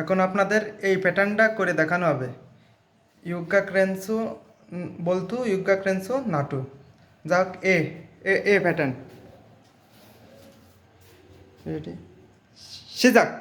এখন আপনাদের এই প্যাটার্নটা করে দেখানো হবে। ইউগা ক্রেন্সো বলতু ইউগা ক্রেন্সো নাটু, যাক এ এ এ প্যাটার্ন রেডি সিজাক।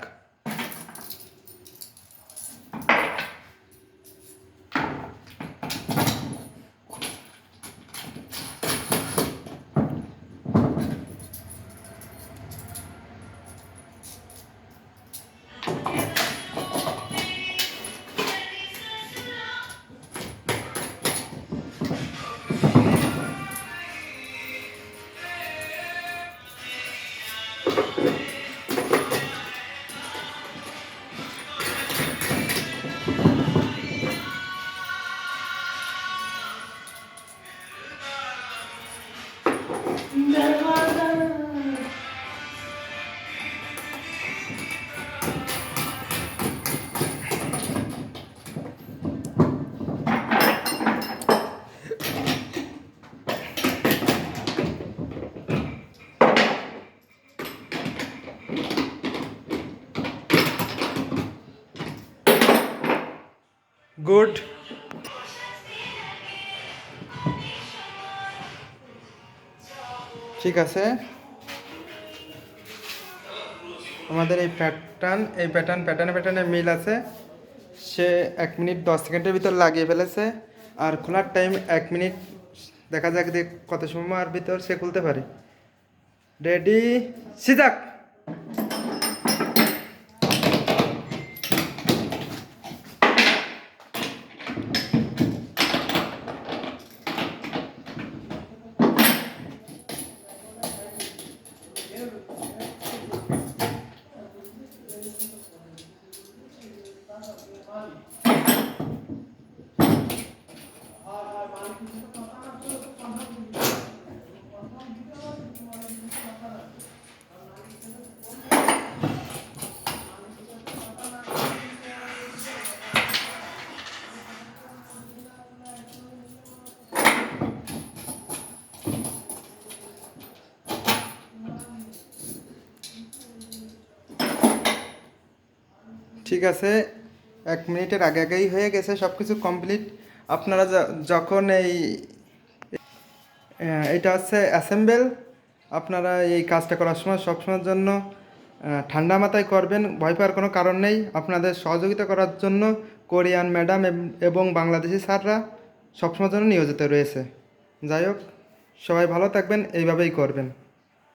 গুড। ঠিক আছে, আমাদের এই প্যাটার্নে মিল আছে। সে 1 মিনিট 10 সেকেন্ডের ভিতর লাগিয়ে ফেলেছে, আর খোলার টাইম 1 মিনিট। দেখা যাক যে কত সময়ের ভিতর সে খুলতে পারে। রেডি সিজাক। ঠিক আছে, 1 মিনিটের আগেই হয়ে গেছে, সব কিছু কমপ্লিট। আপনারা যখন এটা হচ্ছে অ্যাসেম্বল, আপনারা এই কাজটা করার সময় সবসময়ের জন্য ঠান্ডা মাথায় করবেন, ভয় পাওয়ার কোনো কারণ নেই। আপনাদের সহযোগিতা করার জন্য কোরিয়ান ম্যাডাম এবং বাংলাদেশি স্যাররা সবসময়ের জন্য নিয়োজিত রয়েছে। যাই হোক, সবাই ভালো থাকবেন, এইভাবেই করবেন।